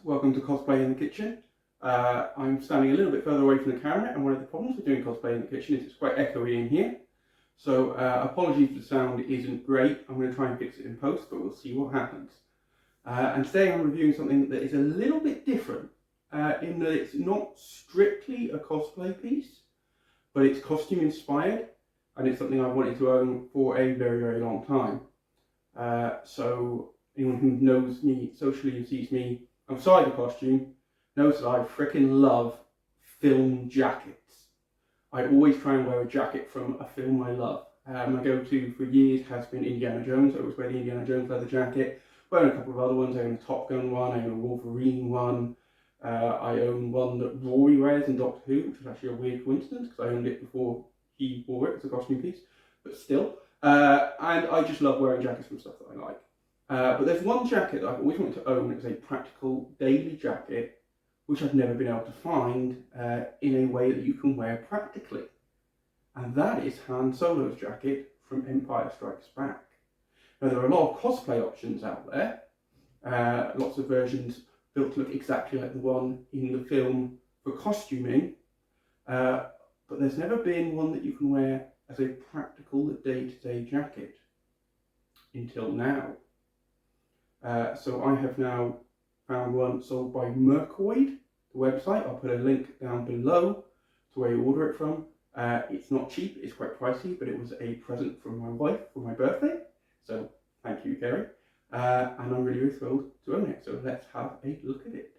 welcome to Cosplay in the Kitchen. I'm standing a little bit further away from the camera, and one of the problems with doing cosplay in the kitchen is it's quite echoey in here. So apologies if the sound isn't great. I'm going to try and fix it in post, but we'll see what happens. And today I'm reviewing something that is a little bit different in that it's not strictly a cosplay piece, but it's costume inspired, and it's something I've wanted to own for a very, very long time. So anyone who knows me socially and sees me outside the costume knows that I freaking love film jackets. I always try and wear a jacket from a film I love. My go-to for years has been Indiana Jones. I always wear the Indiana Jones leather jacket. I own a couple of other ones. I own a Top Gun one, I own a Wolverine one. I own one that Rory wears in Doctor Who, which is actually a weird coincidence because I owned it before he wore it as a costume piece, but still. And I just love wearing jackets from stuff that I like. But there's one jacket that I've always wanted to own as a practical daily jacket, which I've never been able to find in a way that you can wear practically. And that is Han Solo's jacket from Empire Strikes Back. Now, there are a lot of cosplay options out there, lots of versions built to look exactly like the one in the film for costuming, but there's never been one that you can wear as a practical day-to-day jacket until now. So I have now found one sold by Mercoid, the website. I'll put a link down below to where you order it from. It's not cheap, it's quite pricey, but it was a present from my wife for my birthday. So thank you, Kerry. And I'm really, really thrilled to own it. So let's have a look at it.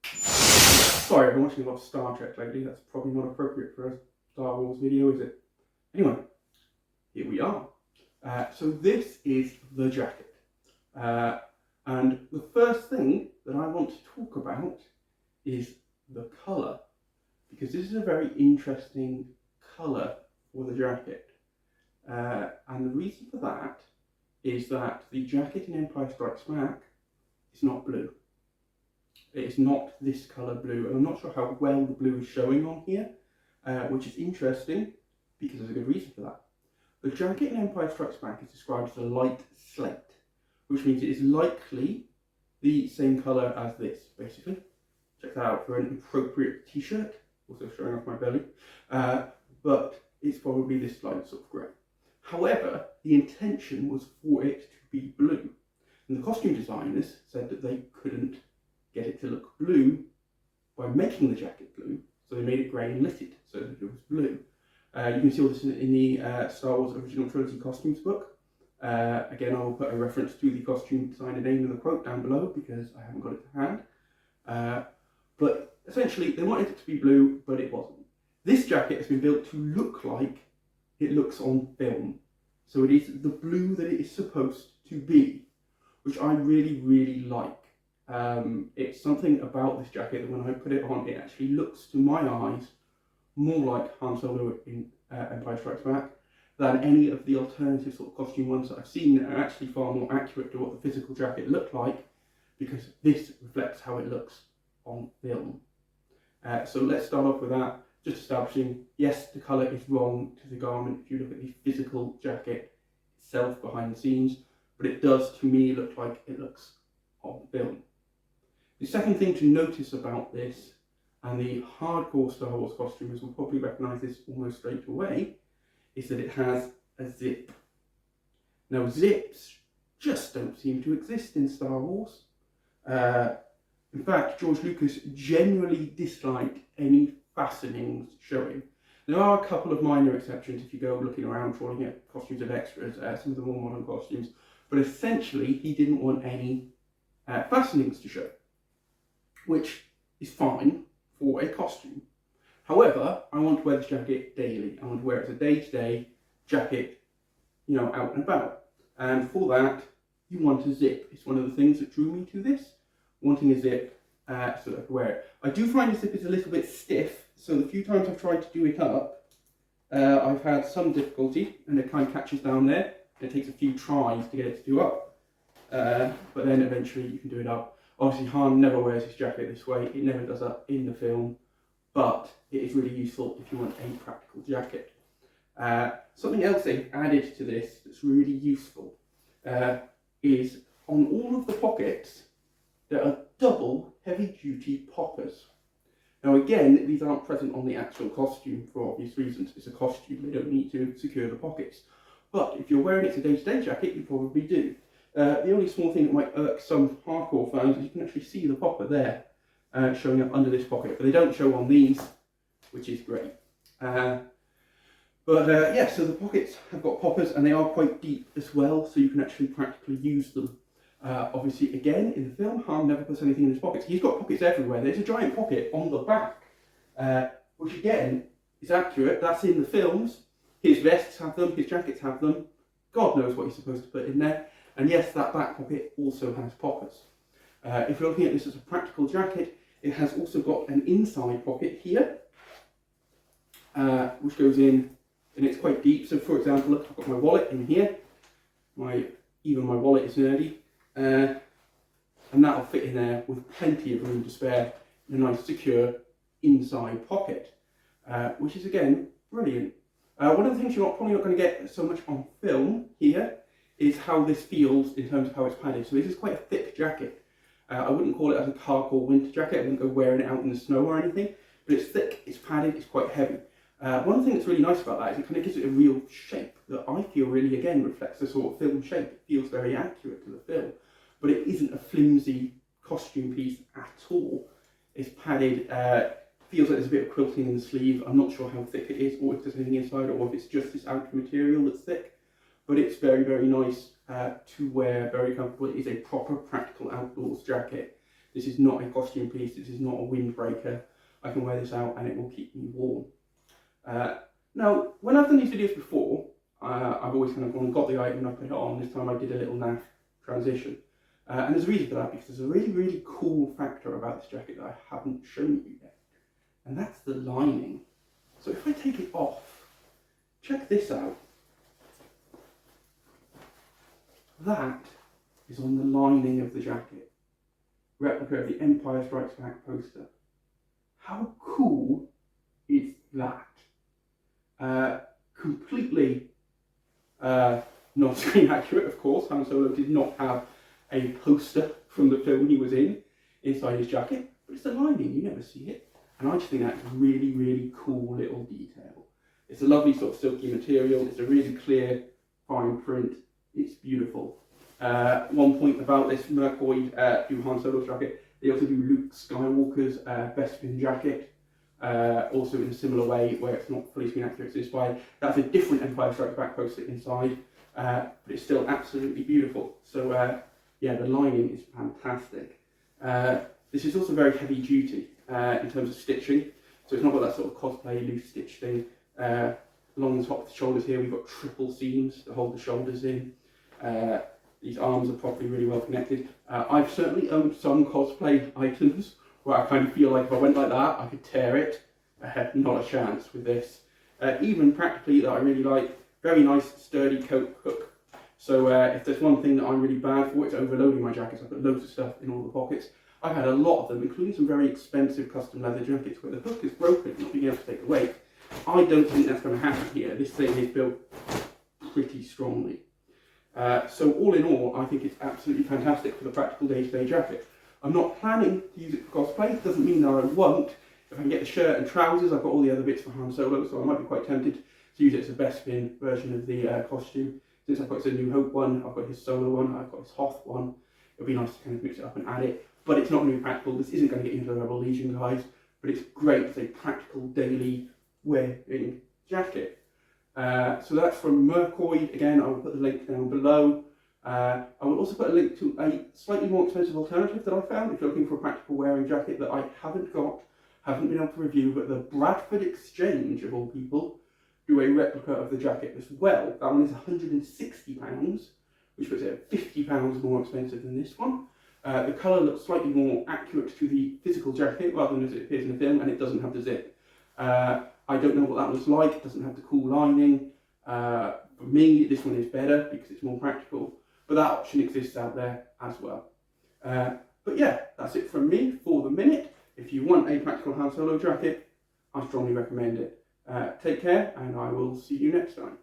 Sorry, I've been watching a lot of Star Trek lately. That's probably not appropriate for a Star Wars video, is it? Anyway, here we are. So this is the jacket. And the first thing that I want to talk about is the colour, because this is a very interesting colour for the jacket. And the reason for that is that the jacket in Empire Strikes Back is not blue. It is not this colour blue, and I'm not sure how well the blue is showing on here, which is interesting because there's a good reason for that. The jacket in Empire Strikes Back is described as a light slate, which means it is likely the same colour as this, basically. Check that out for an appropriate t-shirt, also showing off my belly, but it's probably this light sort of grey. However, the intention was for it to be blue, and the costume designers said that they couldn't get it to look blue by making the jacket blue, so they made it grey and lit it so that it was blue. You can see all this in the Star Wars Original Trilogy Costumes book. Again, I will put a reference to the costume designer name in the quote down below because I haven't got it to hand. But essentially, they wanted it to be blue, but it wasn't. This jacket has been built to look like it looks on film. So it is the blue that it is supposed to be, which I really, really like. It's something about this jacket that when I put it on, it actually looks to my eyes more like Han Solo in Empire Strikes Back than any of the alternative sort of costume ones that I've seen that are actually far more accurate to what the physical jacket looked like, because this reflects how it looks on film. So let's start off with that, just establishing, yes, the colour is wrong to the garment if you look at the physical jacket itself behind the scenes, but it does to me look like it looks on film. The second thing to notice about this, and the hardcore Star Wars costumers will probably recognise this almost straight away, is that it has a zip. Now, zips just don't seem to exist in Star Wars. In fact, George Lucas genuinely disliked any fastenings showing. There are a couple of minor exceptions if you go looking around trawling at costumes of extras, some of the more modern costumes, but essentially he didn't want any fastenings to show, which is fine for a costume. However, I want to wear this jacket daily. I want to wear it as a day-to-day jacket, out and about. And for that, you want a zip. It's one of the things that drew me to this, wanting a zip so that I can wear it. I do find the zip is a little bit stiff, so the few times I've tried to do it up, I've had some difficulty, and it kind of catches down there. It takes a few tries to get it to do up, but then eventually you can do it up. Obviously, Han never wears his jacket this way. It never does up in the film. But it is really useful if you want a practical jacket. Something else they've added to this that's really useful is on all of the pockets there are double heavy-duty poppers. Now again, these aren't present on the actual costume for obvious reasons. It's a costume, they don't need to secure the pockets. But if you're wearing it as a day-to-day jacket, you probably do. The only small thing that might irk some hardcore fans is you can actually see the popper there showing up under this pocket, but they don't show on these, which is great. Yeah, so the pockets have got poppers and they are quite deep as well, so you can actually practically use them. Obviously, again, in the film, Han never puts anything in his pockets. He's got pockets everywhere. There's a giant pocket on the back, which again is accurate. That's in the films. His vests have them, his jackets have them. God knows what he's supposed to put in there. And yes, that back pocket also has poppers. If you're looking at this as a practical jacket, it has also got an inside pocket here, which goes in, and it's quite deep. So for example, look, I've got my wallet in here. Even my wallet is nerdy. And that'll fit in there with plenty of room to spare in a nice secure inside pocket, which is again brilliant. One of the things you're probably not going to get so much on film here is how this feels in terms of how it's padded. So this is quite a thick jacket. I wouldn't call it as a hardcore winter jacket. I wouldn't go wearing it out in the snow or anything, but it's thick, it's padded, it's quite heavy. One thing that's really nice about that is it kind of gives it a real shape that I feel really again reflects the sort of film shape. It feels very accurate to the film, but it isn't a flimsy costume piece at all. It's padded, feels like there's a bit of quilting in the sleeve. I'm not sure how thick it is or if there's anything inside or if it's just this outer material that's thick, but it's very, very nice to wear, very comfortable. It is a proper practical outdoors jacket. This is not a costume piece, this is not a windbreaker. I can wear this out and it will keep me warm. Now, when I've done these videos before, I've always kind of gone and got the item and I put it on. This time I did a little naff transition. And there's a reason for that, because there's a really, really cool factor about this jacket that I haven't shown you yet. And that's the lining. So if I take it off, check this out. That is on the lining of the jacket. Replica of the Empire Strikes Back poster. How cool is that? Completely not screen accurate, of course. Han Solo did not have a poster from the film he was in inside his jacket, but it's the lining, you never see it. And I just think that's a really, really cool little detail. It's a lovely sort of silky material, it's a really clear, fine print, it's beautiful. One point about this Mercoid do Han Solo's jacket, they also do Luke Skywalker's Bespin jacket, also in a similar way where it's not fully screen accurate, it's inspired. That's a different Empire Strikes Back poster inside, but it's still absolutely beautiful. So yeah, the lining is fantastic. This is also very heavy duty in terms of stitching, so it's not got that sort of cosplay loose stitch thing. Along the top of the shoulders here we've got triple seams to hold the shoulders in. These arms are properly really well connected. I've certainly owned some cosplay items where I kind of feel like if I went like that I could tear it. Not a chance with this. Even practically that I really like, very nice sturdy coat hook. So if there's one thing that I'm really bad for, it's overloading my jackets. I've got loads of stuff in all the pockets. I've had a lot of them, including some very expensive custom leather jackets where the hook is broken, not being able to take the weight. I don't think that's going to happen here. This thing is built pretty strongly. So all in all, I think it's absolutely fantastic for the practical day-to-day jacket. I'm not planning to use it for cosplay. It doesn't mean that I won't. If I can get the shirt and trousers, I've got all the other bits for Han Solo, so I might be quite tempted to use it as a Bespin version of the costume. Since I've got his New Hope one, I've got his Solo one, I've got his Hoth one. It'll be nice to kind of mix it up and add it. But it's not going to be practical. This isn't going to get you into the Rebel Legion, guys. But it's great as a practical daily wearing jacket. So that's from Mercoid. Again, I will put the link down below. I will also put a link to a slightly more expensive alternative that I found if you're looking for a practical wearing jacket that I haven't got, haven't been able to review, but the Bradford Exchange, of all people, do a replica of the jacket as well. That one is £160, which puts it at £50 more expensive than this one. The colour looks slightly more accurate to the physical jacket rather than as it appears in the film, and it doesn't have the zip. I don't know what that looks like. It doesn't have the cool lining. For me, this one is better because it's more practical, but that option exists out there as well. But yeah, that's it from me for the minute. If you want a practical Han Solo jacket, I strongly recommend it. Take care, and I will see you next time.